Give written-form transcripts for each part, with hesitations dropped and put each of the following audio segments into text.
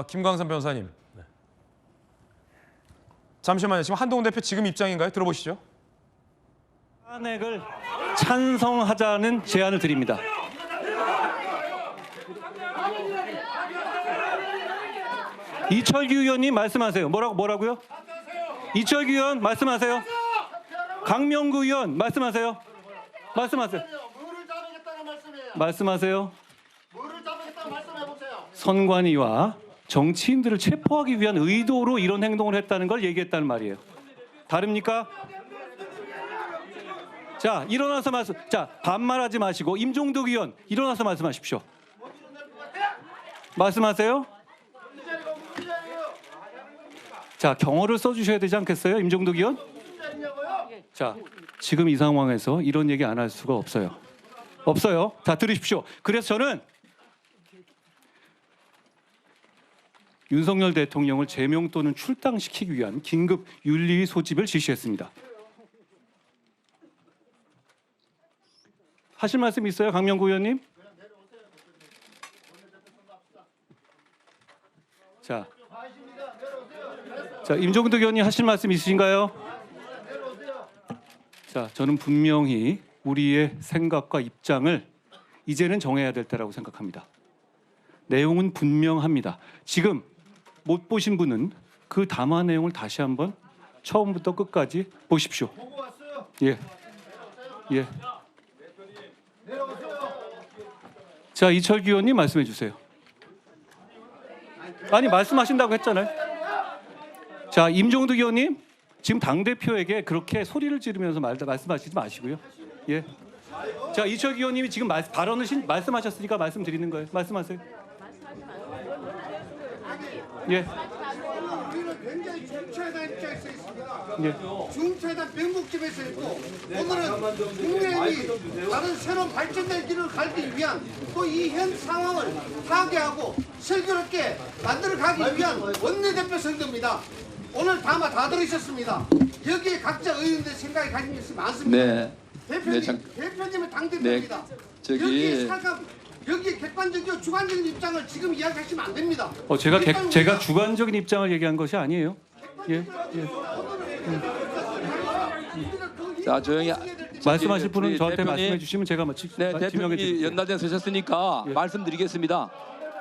김광선 변호사님. 네. 잠시만요. 지금 한동훈 대표 지금 입장인가요? 들어보시죠. 탄핵을 찬성하자는 제안을 드립니다. 이철규 의원님 말씀하세요. 뭐라고요? 이철규 의원 말씀하세요. 강명구 의원 말씀하세요. 말씀하세요. 뭐를 자르겠다는 말씀이에요? 말씀하세요. 뭐를 자르겠다는 말씀해 보세요. 선관위와 정치인들을 체포하기 위한 의도로 이런 행동을 했다는 걸 얘기했다는 말이에요. 다릅니까? 자, 일어나서 자, 반말하지 마시고 임종덕 의원 일어나서 말씀하십시오. 말씀하세요. 자, 경어를 써주셔야 되지 않겠어요, 임종덕 의원? 자, 지금 이 상황에서 이런 얘기 안 할 수가 없어요. 없어요. 자, 들으십시오. 그래서 저는 윤석열 대통령을 제명 또는 출당시키기 위한 긴급 윤리 소집을 지시했습니다. 하실 말씀 있어요, 강명구 의원님? 자, 임종덕 의원님 하실 말씀 있으신가요? 자, 저는 분명히 우리의 생각과 입장을 이제는 정해야 될 때라고 생각합니다. 내용은 분명합니다. 지금 못 보신 분은 그 담화 내용을 다시 한번 처음부터 끝까지 보십시오. 예. 예. 자, 이철규 의원님 말씀해 주세요. 아니, 말씀하신다고 했잖아요. 자, 임종득 의원님 지금 당대표에게 그렇게 소리를 지르면서 말씀하시지 마시고요. 예. 자, 이철규 의원님이 지금 발언을 말씀하셨으니까 말씀드리는 거예요. 말씀하세요. 예. 우리는 굉장히 중차단 입장에서 있습니다. 예. 중차단 병목집에서 있고 오늘은 국민의힘이 다른 새로운 발전될 길을 가기 위한 또 이 현 상황을 파괴하고 슬기롭게 만들어가기 위한 원내대표 선거입니다. 오늘 담화 다 들으셨습니다. 여기에 각자 의원들 생각이 가진 것이 많습니다. 네. 대표님, 네, 대표님은 당대표입니다. 저기- 여기에 객관적이고 주관적인 입장을 지금 이야기하시면 안 됩니다. 제가 주관적인 입장을 얘기한 것이 아니에요. 예. 예. 자, 조용히 말씀하실 분은 우리 저한테 대표님, 말씀해 주시면 제가 네, 지명해 대표님이 드릴게요. 연단에 서셨으니까 예. 말씀드리겠습니다.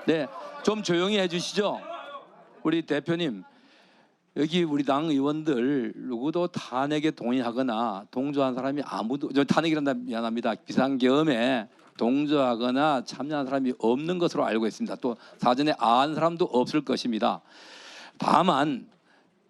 네, 좀 조용히 해주시죠. 우리 대표님, 여기 우리 당 의원들 누구도 탄핵에 동의하거나 동조한 사람이 아무도, 탄핵이란다 미안합니다. 비상계엄에 동조하거나 참여한 사람이 없는 것으로 알고 있습니다. 또 사전에 안 사람도 없을 것입니다. 다만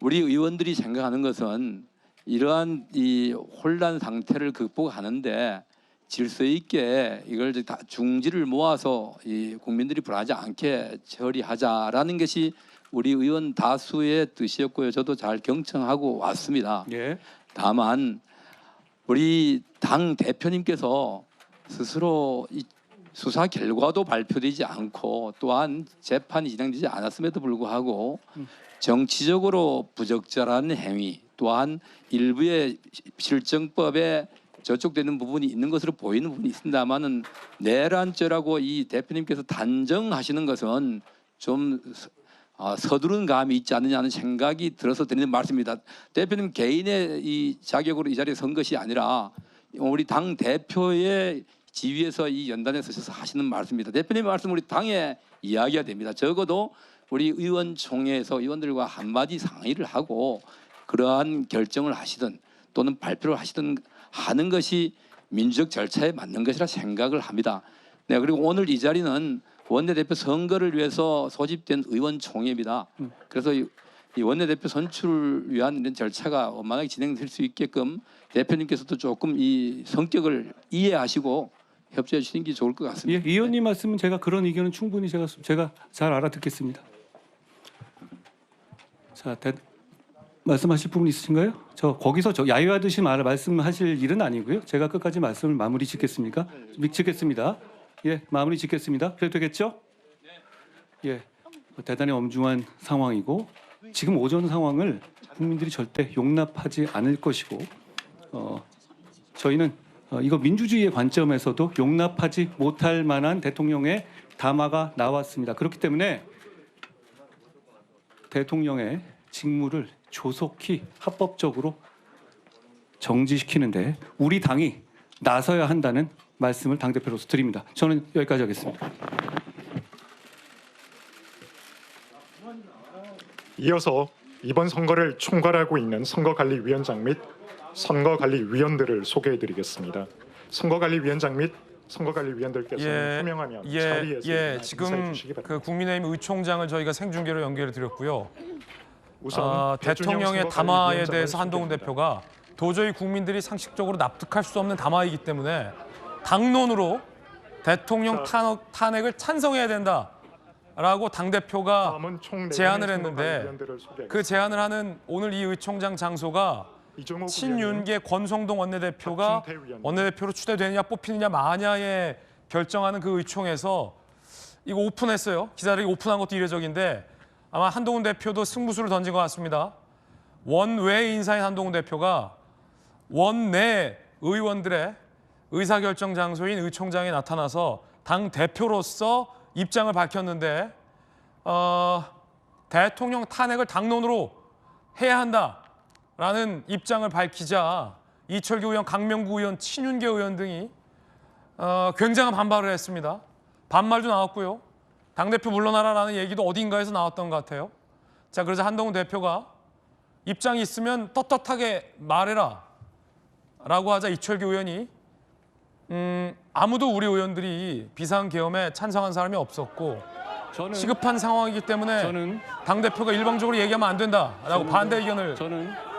우리 의원들이 생각하는 것은 이러한 이 혼란 상태를 극복하는데 질서 있게 이걸 다 중지를 모아서 이 국민들이 불안하지 않게 처리하자라는 것이 우리 의원 다수의 뜻이었고요. 저도 잘 경청하고 왔습니다. 예. 다만 우리 당 대표님께서 스스로 이 수사 결과도 발표되지 않고 또한 재판이 진행되지 않았음에도 불구하고 정치적으로 부적절한 행위 또한 일부의 실정법에 저촉되는 부분이 있는 것으로 보이는 부분이 있습니다만은 내란죄라고 이 대표님께서 단정하시는 것은 좀 서두른 감이 있지 않느냐는 생각이 들어서 드리는 말씀입니다. 대표님 개인의 이 자격으로 이 자리에 선 것이 아니라 우리 당 대표의 지위에서 이 연단에 서셔서 하시는 말씀입니다. 대표님의 말씀 우리 당에 이야기가 됩니다. 적어도 우리 의원총회에서 의원들과 한마디 상의를 하고 그러한 결정을 하시든 또는 발표를 하시든 하는 것이 민주적 절차에 맞는 것이라 생각을 합니다. 네, 그리고 오늘 이 자리는 원내대표 선거를 위해서 소집된 의원총회입니다. 그래서 이 원내대표 선출을 위한 이런 절차가 원만하게 진행될 수 있게끔 대표님께서도 조금 이 성격을 이해하시고 협조해 주시는 게 좋을 것 같습니다. 예, 의원님 말씀은 제가 그런 의견은 충분히 제가 잘 알아듣겠습니다. 자, 말씀하실 부분 있으신가요? 저 거기서 야유하듯이 말씀하실 일은 아니고요. 제가 끝까지 말씀을 마무리 짓겠습니다. 예, 마무리 짓겠습니다. 그래도 되겠죠? 예, 대단히 엄중한 상황이고 지금 오전 상황을 국민들이 절대 용납하지 않을 것이고 저희는 이거 민주주의의 관점에서도 용납하지 못할 만한 대통령의 담화가 나왔습니다. 그렇기 때문에 대통령의 직무를 조속히 합법적으로 정지시키는데 우리 당이 나서야 한다는 말씀을 당대표로서 드립니다. 저는 여기까지 하겠습니다. 이어서 이번 선거를 총괄하고 있는 선거관리위원장 및 선거관리위원들을 소개해드리겠습니다. 선거관리위원장 및 선거관리위원들께서는 호명하면 자리에서 인사해 지금 주시기 바랍니다. 그 국민의힘 의총장을 저희가 생중계로 연결해 드렸고요. 우선 대통령의 담화에 대해서 한동훈 대표가 도저히 국민들이 상식적으로 납득할 수 없는 담화이기 때문에 당론으로 대통령 탄핵을 찬성해야 된다라고 당대표가 제안을 했는데 그 제안을 하는 오늘 이 의총장 장소가 친윤계 권성동 원내대표가 원내대표로 추대되느냐 뽑히느냐 마냐에 결정하는 그 의총에서 이거 오픈했어요. 기자들이 오픈한 것도 이례적인데 아마 한동훈 대표도 승부수를 던진 것 같습니다. 원외 인사인 한동훈 대표가 원내 의원들의 의사결정 장소인 의총장에 나타나서 당 대표로서 입장을 밝혔는데 대통령 탄핵을 당론으로 해야 한다라는 입장을 밝히자 이철규 의원, 강명구 의원, 친윤계 의원 등이 굉장한 반발을 했습니다. 반말도 나왔고요. 당대표 물러나라라는 얘기도 어딘가에서 나왔던 것 같아요. 자, 그래서 한동훈 대표가 입장이 있으면 떳떳하게 말해라 라고 하자 이철규 의원이 아무도 우리 의원들이 비상계엄에 찬성한 사람이 없었고 시급한 상황이기 때문에 당대표가 일방적으로 얘기하면 안 된다라고 반대 의견을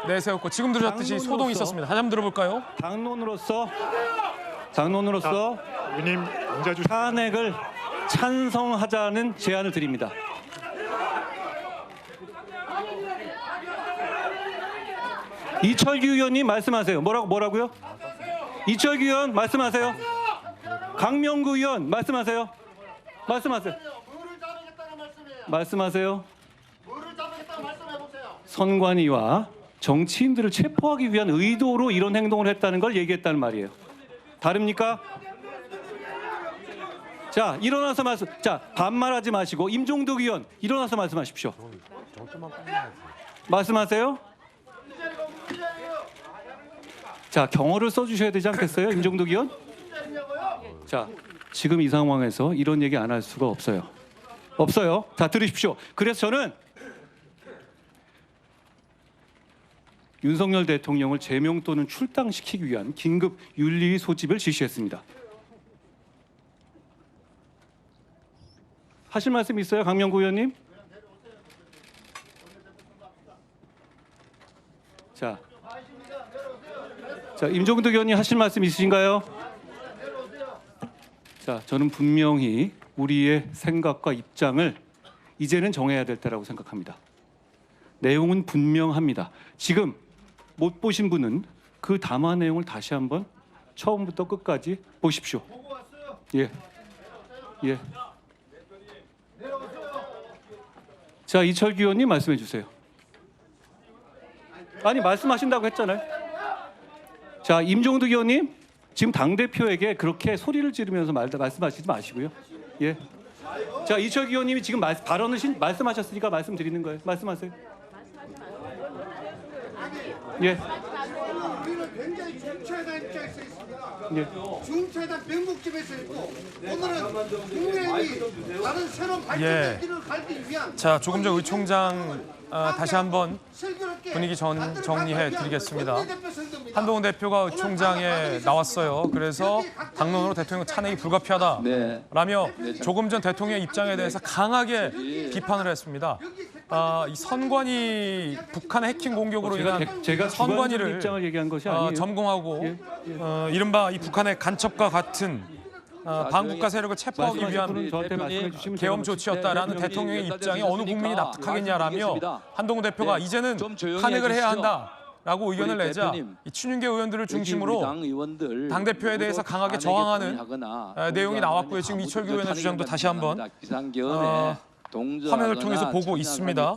내세웠고 지금 들으셨듯이 소동이 있었습니다. 다시 한번 들어볼까요? 당론으로서 의원님 앉아주시고 탄핵을 찬성하자는 제안을 드립니다. 이철규 의원님 말씀하세요. 뭐라고요? 이철규 의원 말씀하세요. 강명구 의원 말씀하세요. 뭐를 자르겠다는 말씀이에요? 말씀하세요. 뭐를 자르겠다는 말씀해 보세요. 선관위와 정치인들을 체포하기 위한 의도로 이런 행동을 했다는 걸 얘기했다는 말이에요. 다릅니까? 자, 일어나서 반말하지 마시고 임종득 의원 일어나서 말씀하십시오. 말씀하세요. 자, 경어를 써주셔야 되지 않겠어요, 임종득 의원? 자, 지금 이 상황에서 이런 얘기 안 할 수가 없어요. 자, 들으십시오. 그래서 저는 윤석열 대통령을 제명 또는 출당시키기 위한 긴급 윤리위 소집을 지시했습니다. 하실 말씀 있어요, 강명구 의원님? 자, 임종득 의원님 하실 말씀 있으신가요? 자, 저는 분명히 우리의 생각과 입장을 이제는 정해야 될 때라고 생각합니다. 내용은 분명합니다. 지금 못 보신 분은 그 담화 내용을 다시 한번 처음부터 끝까지 보십시오. 예. 자, 이철규 의원님 말씀해 주세요. 아니, 말씀하신다고 했잖아요. 자, 임종득 의원님 지금 당대표에게 그렇게 소리를 지르면서 말씀하시지 마시고요. 예. 자, 이철규 의원님이 지금 발언을 말씀하셨으니까 말씀드리는 거예요. 말씀하세요. 예. 우리는 굉장히 중차에다 입장에 서 있습니다. 예. 중차에다 명목집에서 있고 오늘은 국민의힘이 다른 새로운 발전의 길을 갈기 위한 자, 조금 전 의총장 다시 한번 분위기 정리해 드리겠습니다. 한동훈 대표가 의총장에 나왔어요. 그래서 당론으로 대통령 탄핵이 불가피하다라며 조금 전 대통령의 입장에 대해서 강하게 비판을 했습니다. 이 선관위 북한의 해킹 공격으로 인한 제가 선관위를 입장을 얘기한 것이 아니에요. 점공하고 이른바 이 북한의 간첩과 같은 반국가 세력을 체포하기 위한 계엄 조치였다라는 대통령의 입장에 어느 국민이 납득하겠냐라며 한동훈 대표가 이제는 탄핵을 해야 한다라고 의견을 내자 이 친윤계 의원들을 중심으로 당대표에 대해서 강하게 저항하는 내용이 나왔고요. 지금 이철규 의원의 주장도 다시 한번 화면을 통해서 보고 있습니다.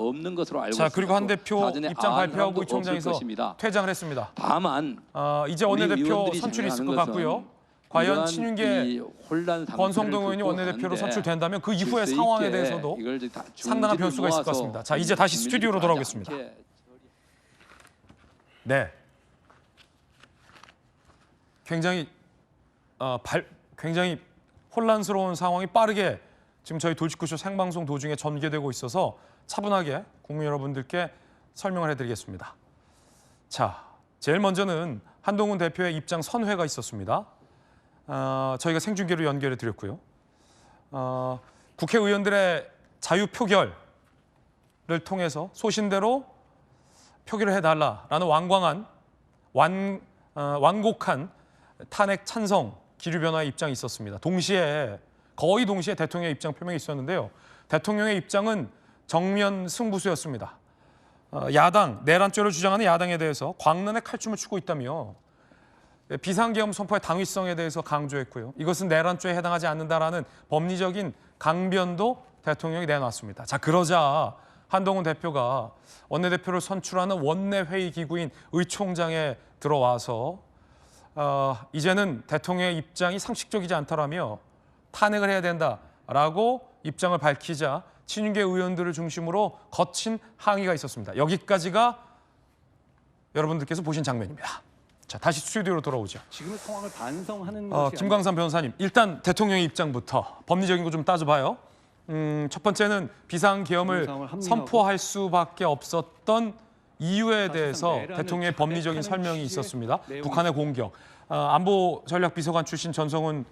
자, 그리고 한 대표 입장 발표하고 의총장에서 퇴장을 했습니다. 다만 이제 원내대표 선출이 있을 것 같고요. 과연 이러한 친윤계 이 혼란 상태를 권성동 의원이 원내대표로 극복하는데 선출된다면 그 이후의 질서 상황에 있게 대해서도 이걸 다 상당한 중지를 변수가 있을 것 모아서 같습니다. 자, 이제 다시 스튜디오로 돌아오겠습니다. 않게 네. 굉장히 굉장히 혼란스러운 상황이 빠르게 지금 저희 돌직구쇼 생방송 도중에 전개되고 있어서 차분하게 국민 여러분들께 설명을 해드리겠습니다. 자, 제일 먼저는 한동훈 대표의 입장 선회가 있었습니다. 저희가 생중계로 연결해 드렸고요. 국회의원들의 자유 표결을 통해서 소신대로 표결을 해달라라는 완곡한 탄핵 찬성 기류 변화의 입장이 있었습니다. 거의 동시에 대통령의 입장 표명이 있었는데요. 대통령의 입장은 정면 승부수였습니다. 내란죄를 주장하는 야당에 대해서 광란의 칼춤을 추고 있다며 비상계엄 선포의 당위성에 대해서 강조했고요. 이것은 내란죄에 해당하지 않는다라는 법리적인 강변도 대통령이 내놨습니다. 자, 그러자 한동훈 대표가 원내대표를 선출하는 원내회의 기구인 의총장에 들어와서 이제는 대통령의 입장이 상식적이지 않다라며 탄핵을 해야 된다라고 입장을 밝히자 친윤계 의원들을 중심으로 거친 항의가 있었습니다. 여기까지가 여러분들께서 보신 장면입니다. 자, 다시 스튜디오로 돌아오죠. 지금의 상황을 반성하는 것이 김광삼 변호사님, 일단 대통령의 입장부터 법리적인 거 좀 따져봐요. 첫 번째는 비상계엄을 선포할 수밖에 없었던 이유에 대해서 대통령의 법리적인 설명이 있었습니다. 북한의 공격. 안보전략비서관 출신 전성훈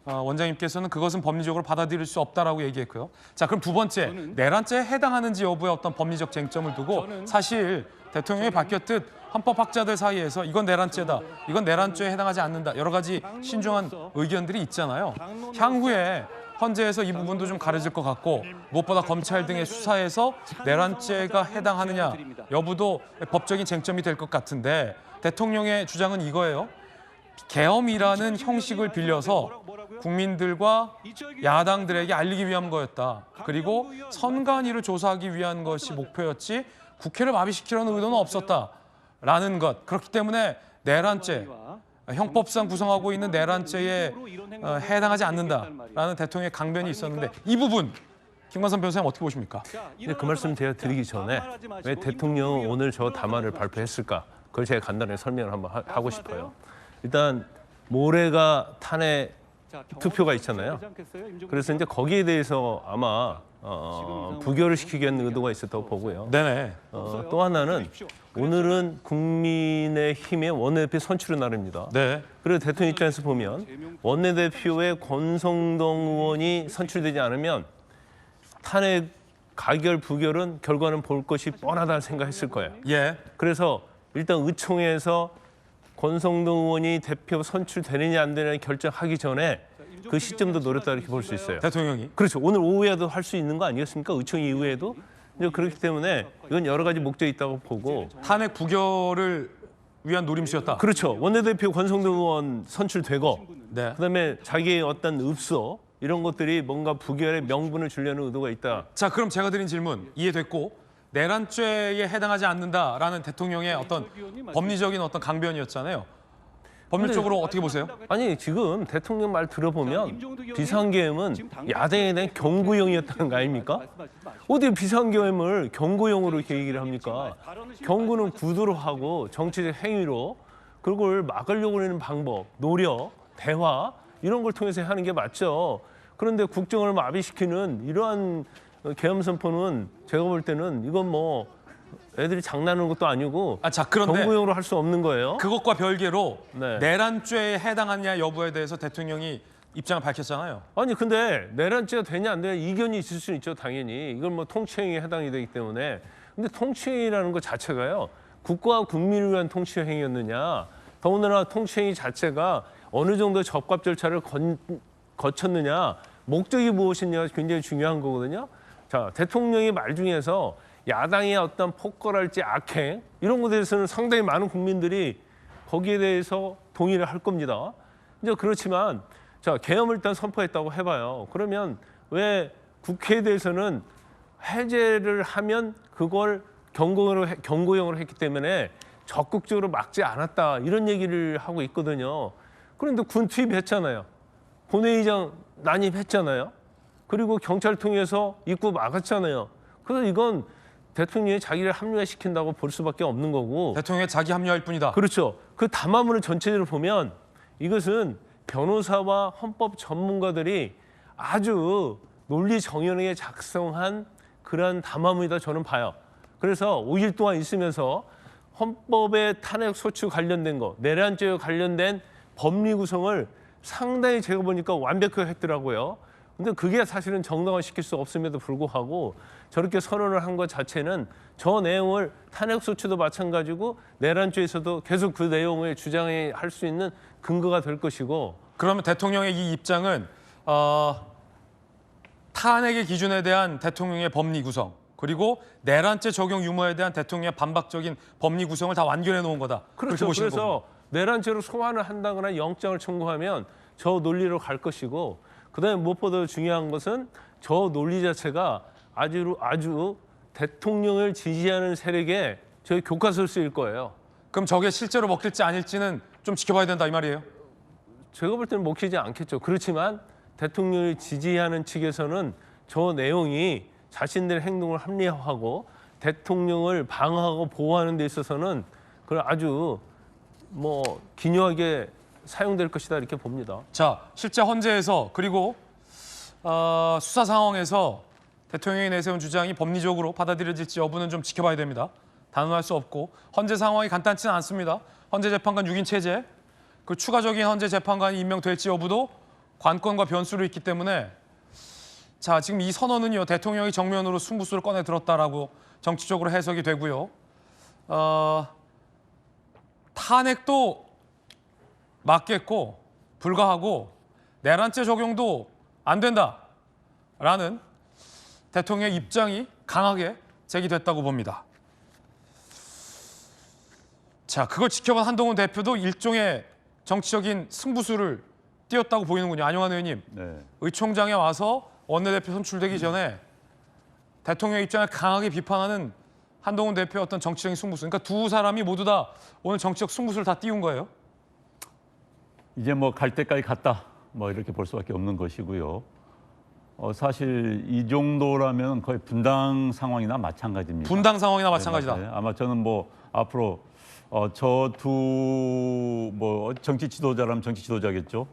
원장님께서는 그것은 법리적으로 받아들일 수 없다라고 얘기했고요. 자, 그럼 두 번째, 내란죄에 해당하는지 여부의 어떤 법리적 쟁점을 두고 사실 대통령이 바뀌었듯 헌법학자들 사이에서 이건 내란죄다, 이건 내란죄에 해당하지 않는다, 여러 가지 신중한 의견들이 있잖아요. 향후에 헌재에서 이 부분도 좀 가려질 것 같고 무엇보다 검찰 등의 수사에서 내란죄가 해당하느냐 여부도 법적인 쟁점이 될 것 같은데 대통령의 주장은 이거예요. 계엄이라는 형식을 빌려서 국민들과 야당들에게 알리기 위한 거였다. 그리고 선관위를 조사하기 위한 것이 목표였지 국회를 마비시키려는 의도는 없었다라는 것. 그렇기 때문에 내란죄, 형법상 구성하고 있는 내란죄에 해당하지 않는다라는 대통령의 강변이 있었는데 이 부분 김광삼 변호사님 어떻게 보십니까? 그 말씀 제가 드리기 전에 왜 대통령은 오늘 저 담화를 발표했을까? 그걸 제가 간단하게 설명을 한번 하고 싶어요. 일단 모레가 탄핵 투표가 있잖아요. 그래서 이제 거기에 대해서 아마 부결을 시키기 위한 의도가 있었다고 보고요. 네네. 또 하나는 오늘은 국민의힘의 원내대표 선출의 날입니다. 네. 그리고 대통령 입장에서 보면 원내대표의 권성동 의원이 선출되지 않으면 탄핵 가결 부결은 결과는 볼 것이 뻔하다는 생각했을 거예요. 예. 그래서 일단 의총에서 권성동 의원이 대표 선출되느냐 안 되느냐 결정하기 전에 그 시점도 노렸다 이렇게 볼 수 있어요. 대통령이. 그렇죠. 오늘 오후에도 할 수 있는 거 아니겠습니까? 의총 이후에도. 이제 그렇기 때문에 이건 여러 가지 목적이 있다고 보고. 탄핵 부결을 위한 노림수였다. 그렇죠. 원내대표 권성동 의원 선출되고 네. 그다음에 자기의 어떤 읍소 이런 것들이 뭔가 부결의 명분을 주려는 의도가 있다. 자, 그럼 제가 드린 질문 이해됐고 내란죄에 해당하지 않는다라는 대통령의 어떤 법리적인 어떤 강변이었잖아요. 법률적으로 어떻게 보세요? 아니 지금 대통령 말 들어보면 비상계엄은 야당에 대한 경고용이었다는 거 아닙니까? 어디 비상계엄을 경고용으로 이렇게 얘기를 합니까? 경고는 구두로 하고 정치적 행위로 그걸 막으려고 하는 방법, 노력, 대화 이런 걸 통해서 하는 게 맞죠. 그런데 국정을 마비시키는 이러한 계엄 선포는 제가 볼 때는 이건 뭐 애들이 장난하는 것도 아니고 그런데 경고용으로 할 수 없는 거예요. 그것과 별개로 네. 내란죄에 해당하느냐 여부에 대해서 대통령이 입장을 밝혔잖아요. 아니 근데 내란죄가 되냐 안 되냐 이견이 있을 수 있죠 당연히. 이건 뭐 통치행위에 해당이 되기 때문에. 근데 통치행위라는 것 자체가요. 국가와 국민을 위한 통치행위였느냐. 더군다나 통치행위 자체가 어느 정도 접갑 절차를 거쳤느냐. 목적이 무엇이냐가 굉장히 중요한 거거든요. 자, 대통령의 말 중에서 야당의 어떤 폭거랄지 악행 이런 것에 대해서는 상당히 많은 국민들이 거기에 대해서 동의를 할 겁니다. 이제 그렇지만 자, 계엄을 일단 선포했다고 해봐요. 그러면 왜 국회에 대해서는 해제를 하면 그걸 경고용으로 했기 때문에 적극적으로 막지 않았다 이런 얘기를 하고 있거든요. 그런데 군 투입했잖아요. 본회의장 난입했잖아요. 그리고 경찰 통해서 입구 막았잖아요. 그래서 이건 대통령이 자기를 합리화시킨다고 볼 수밖에 없는 거고. 대통령의 자기 합리화일 뿐이다. 그렇죠. 그 담화문을 전체적으로 보면 이것은 변호사와 헌법 전문가들이 아주 논리 정연하게 작성한 그런 담화문이다 저는 봐요. 그래서 5일 동안 있으면서 헌법의 탄핵 소추 관련된 거, 내란죄와 관련된 법리 구성을 상당히 제가 보니까 완벽하게 했더라고요. 근데 그게 사실은 정당화시킬 수 없음에도 불구하고 저렇게 선언을 한 것 자체는 저 내용을 탄핵 소추도 마찬가지고 내란죄에서도 계속 그 내용을 주장할 수 있는 근거가 될 것이고. 그러면 대통령의 이 입장은 탄핵의 기준에 대한 대통령의 법리 구성, 그리고 내란죄 적용 유무에 대한 대통령의 반박적인 법리 구성을 다 완결해 놓은 거다. 그렇게 그렇죠. 보시는 거군요. 그래서 내란죄로 소환을 한다거나 영장을 청구하면 저 논리로 갈 것이고, 그다음에 무엇보다 중요한 것은 저 논리 자체가 아주 대통령을 지지하는 세력의 저희 교과서를 쓰일 거예요. 그럼 저게 실제로 먹힐지 아닐지는 좀 지켜봐야 된다 이 말이에요. 제가 볼 때는 먹히지 않겠죠. 그렇지만 대통령을 지지하는 측에서는 저 내용이 자신들의 행동을 합리화하고 대통령을 방어하고 보호하는 데 있어서는 그걸 아주 기묘하게 사용될 것이다 이렇게 봅니다. 자, 실제 헌재에서 그리고 수사 상황에서 대통령이 내세운 주장이 법리적으로 받아들여질지 여부는 좀 지켜봐야 됩니다. 단언할 수 없고 헌재 상황이 간단치는 않습니다. 헌재 재판관 6인 체제, 그 추가적인 헌재 재판관이 임명될지 여부도 관건과 변수로 있기 때문에 자, 지금 이 선언은요, 대통령이 정면으로 승부수를 꺼내 들었다라고 정치적으로 해석이 되고요. 탄핵도 맞겠고 불가하고 내란죄 적용도 안 된다라는 대통령의 입장이 강하게 제기됐다고 봅니다. 자, 그걸 지켜본 한동훈 대표도 일종의 정치적인 승부수를 띄었다고 보이는군요. 안용환 의원님, 네. 의총장에 와서 원내대표 선출되기 전에 대통령의 입장을 강하게 비판하는 한동훈 대표의 어떤 정치적인 승부수. 그러니까 두 사람이 모두 다 오늘 정치적 승부수를 다 띄운 거예요. 이제 갈 때까지 갔다 이렇게 볼 수밖에 없는 것이고요. 사실 이 정도라면 거의 분당 상황이나 마찬가지입니다. 분당 상황이나 마찬가지다. 네, 아마 저는 앞으로 저 두 정치 지도자라면 정치 지도자겠죠.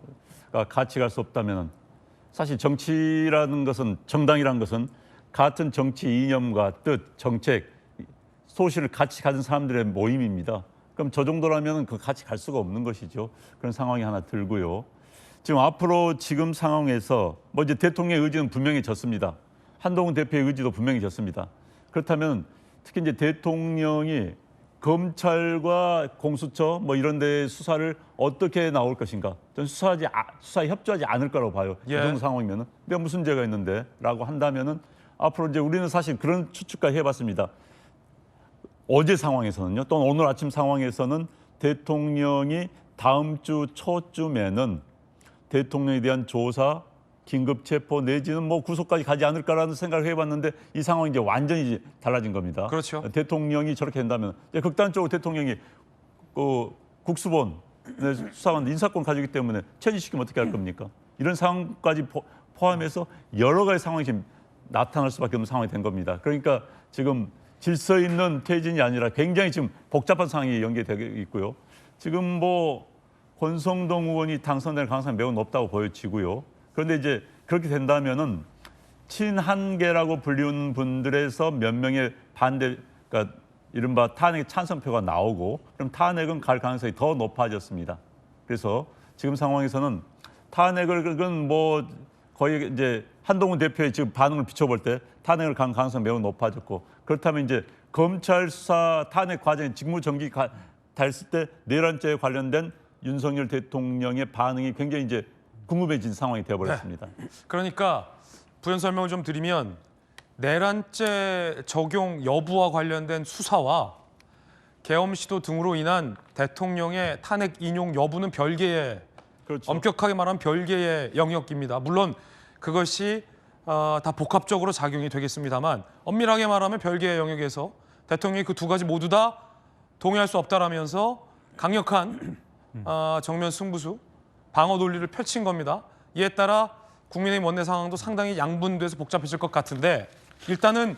그러니까 같이 갈 수 없다면은 사실 정치라는 것은, 정당이라는 것은 같은 정치 이념과 뜻, 정책, 소신을 같이 가진 사람들의 모임입니다. 그럼 저 정도라면 같이 갈 수가 없는 것이죠. 그런 상황이 하나 들고요. 지금 앞으로 지금 상황에서 이제 대통령의 의지는 분명히 졌습니다. 한동훈 대표의 의지도 분명히 졌습니다. 그렇다면 특히 이제 대통령이 검찰과 공수처 이런 데 수사를 어떻게 나올 것인가? 저는 수사에 협조하지 않을 거라고 봐요. 이 정도 상황이면은 내가 무슨 죄가 있는데라고 한다면은 앞으로 이제 우리는 사실 그런 추측까지 해봤습니다. 어제 상황에서는요, 또 오늘 아침 상황에서는 대통령이 다음 주 초쯤에는 대통령에 대한 조사, 긴급 체포 내지는 구속까지 가지 않을까라는 생각을 해봤는데 이 상황이 이제 완전히 달라진 겁니다. 그렇죠. 대통령이 저렇게 된다면 이제 극단적으로 대통령이 국수본 수사관 인사권 가지기 때문에 체지시키면 어떻게 할 겁니까? 이런 상황까지 포함해서 여러 가지 상황이 지금 나타날 수밖에 없는 상황이 된 겁니다. 그러니까 지금 질서 있는 퇴진이 아니라 굉장히 지금 복잡한 상황이 연계되어 있고요. 지금 권성동 의원이 당선될 가능성이 매우 높다고 보여지고요. 그런데 이제 그렇게 된다면은 친한계라고 불리는 분들에서 몇 명의 그러니까 이른바 탄핵 찬성표가 나오고 그럼 탄핵은 갈 가능성이 더 높아졌습니다. 그래서 지금 상황에서는 탄핵을 거의 이제 한동훈 대표의 지금 반응을 비춰볼 때 탄핵을 간 가능성이 매우 높아졌고, 그렇다면 이제 검찰 수사 탄핵 과정에 직무정지 됐을 때 내란죄에 관련된 윤석열 대통령의 반응이 굉장히 이제 궁금해진 상황이 되어버렸습니다. 네. 그러니까 부연 설명을 좀 드리면 내란죄 적용 여부와 관련된 수사와 계엄 시도 등으로 인한 대통령의 탄핵 인용 여부는 별개의, 그렇죠. 엄격하게 말하면 별개의 영역입니다. 물론 그것이 다 복합적으로 작용이 되겠습니다만 엄밀하게 말하면 별개의 영역에서 대통령이 그 두 가지 모두 다 동의할 수 없다라면서 강력한 정면 승부수, 방어 논리를 펼친 겁니다. 이에 따라 국민의힘 원내 상황도 상당히 양분돼서 복잡해질 것 같은데 일단은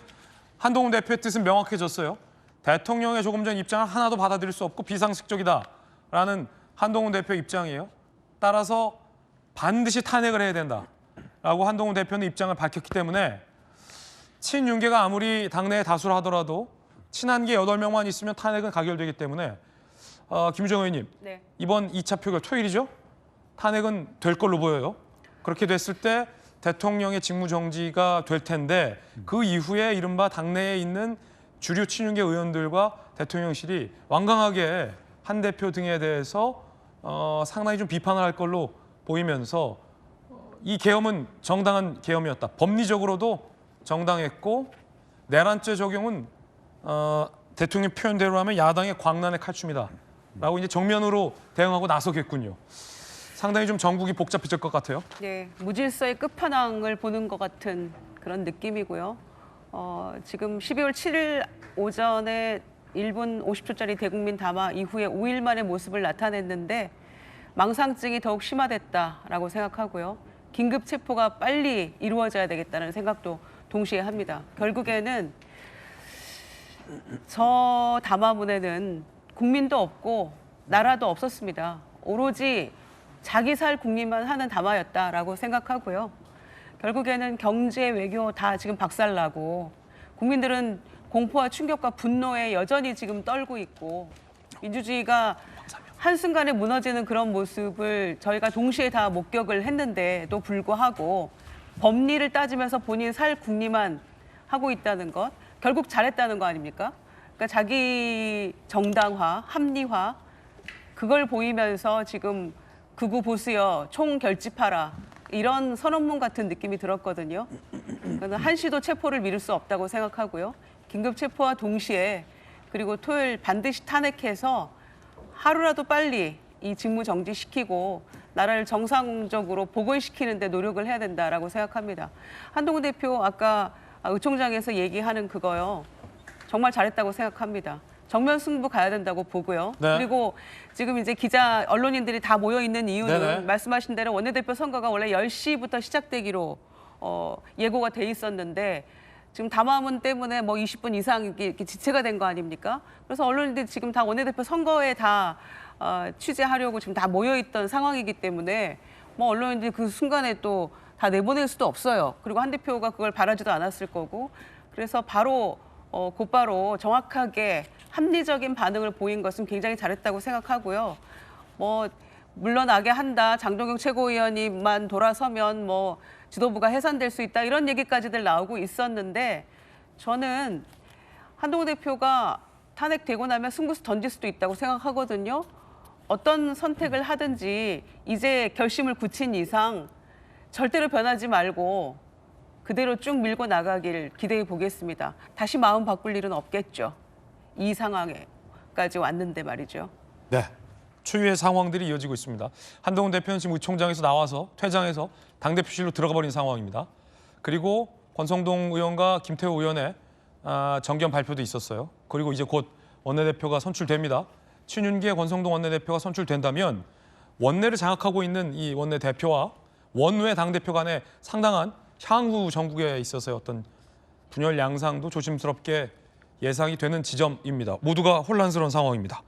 한동훈 대표의 뜻은 명확해졌어요. 대통령의 조금 전 입장을 하나도 받아들일 수 없고 비상식적이다라는 한동훈 대표 입장이에요. 따라서 반드시 탄핵을 해야 된다라고 한동훈 대표는 입장을 밝혔기 때문에 친윤계가 아무리 당내에 다수를 하더라도 친한계 8명만 있으면 탄핵은 가결되기 때문에 김우정 의원님, 네. 이번 2차 표결 토요일이죠? 탄핵은 될 걸로 보여요. 그렇게 됐을 때 대통령의 직무정지가 될 텐데 그 이후에 이른바 당내에 있는 주류 친윤계 의원들과 대통령실이 완강하게 한 대표 등에 대해서 상당히 좀 비판을 할 걸로 보이면서 이 계엄은 정당한 계엄이었다. 법리적으로도 정당했고 내란죄 적용은 대통령 표현대로 하면 야당의 광란의 칼춤이다. 라고 이제 정면으로 대응하고 나서겠군요. 상당히 좀 전국이 복잡해질 것 같아요. 네, 무질서의 끝판왕을 보는 것 같은 그런 느낌이고요. 지금 12월 7일 오전에 1분 50초짜리 대국민 담화 이후에 5일 만의 모습을 나타냈는데 망상증이 더욱 심화됐다라고 생각하고요. 긴급 체포가 빨리 이루어져야 되겠다는 생각도 동시에 합니다. 결국에는 저 담화문에는 국민도 없고 나라도 없었습니다. 오로지 자기 살 국민만 하는 담화였다라고 생각하고요. 결국에는 경제, 외교 다 지금 박살나고 국민들은 공포와 충격과 분노에 여전히 지금 떨고 있고 민주주의가 한순간에 무너지는 그런 모습을 저희가 동시에 다 목격을 했는데도 불구하고 법리를 따지면서 본인 살 국리만 하고 있다는 것, 결국 잘했다는 거 아닙니까? 그러니까 자기 정당화, 합리화, 그걸 보이면서 지금 극우 보수여 총 결집하라 이런 선언문 같은 느낌이 들었거든요. 그래서 한시도 체포를 미룰 수 없다고 생각하고요. 긴급 체포와 동시에 그리고 토요일 반드시 탄핵해서 하루라도 빨리 이 직무 정지시키고 나라를 정상적으로 복원시키는 데 노력을 해야 된다라고 생각합니다. 한동훈 대표 아까 의총장에서 얘기하는 그거요. 정말 잘했다고 생각합니다. 정면 승부 가야 된다고 보고요. 네. 그리고 지금 이제 기자, 언론인들이 다 모여 있는 이유는 네네. 말씀하신 대로 원내대표 선거가 원래 10시부터 시작되기로 예고가 돼 있었는데 지금 담화문 때문에 뭐 20분 이상 이렇게 지체가 된 거 아닙니까? 그래서 언론인들이 지금 다 원내대표 선거에 다 취재하려고 지금 다 모여 있던 상황이기 때문에 뭐 언론인들이 그 순간에 또 다 내보낼 수도 없어요. 그리고 한 대표가 그걸 바라지도 않았을 거고 그래서 바로 곧바로 정확하게 합리적인 반응을 보인 것은 굉장히 잘했다고 생각하고요. 뭐 물러나게 한다. 장동영 최고위원님만 돌아서면 뭐 지도부가 해산될 수 있다. 이런 얘기까지들 나오고 있었는데 저는 한동훈 대표가 탄핵되고 나면 승부수 던질 수도 있다고 생각하거든요. 어떤 선택을 하든지 이제 결심을 굳힌 이상 절대로 변하지 말고 그대로 쭉 밀고 나가길 기대해 보겠습니다. 다시 마음 바꿀 일은 없겠죠. 이 상황에까지 왔는데 말이죠. 네, 추이의 상황들이 이어지고 있습니다. 한동훈 대표는 지금 의총장에서 나와서 퇴장해서 당대표실로 들어가 버린 상황입니다. 그리고 권성동 의원과 김태호 의원의 정견 발표도 있었어요. 그리고 이제 곧 원내대표가 선출됩니다. 친윤계 권성동 원내대표가 선출된다면 원내를 장악하고 있는 이 원내대표와 원외 당대표 간의 상당한 향후 전국에 있어서의 어떤 분열 양상도 조심스럽게 예상이 되는 지점입니다. 모두가 혼란스러운 상황입니다.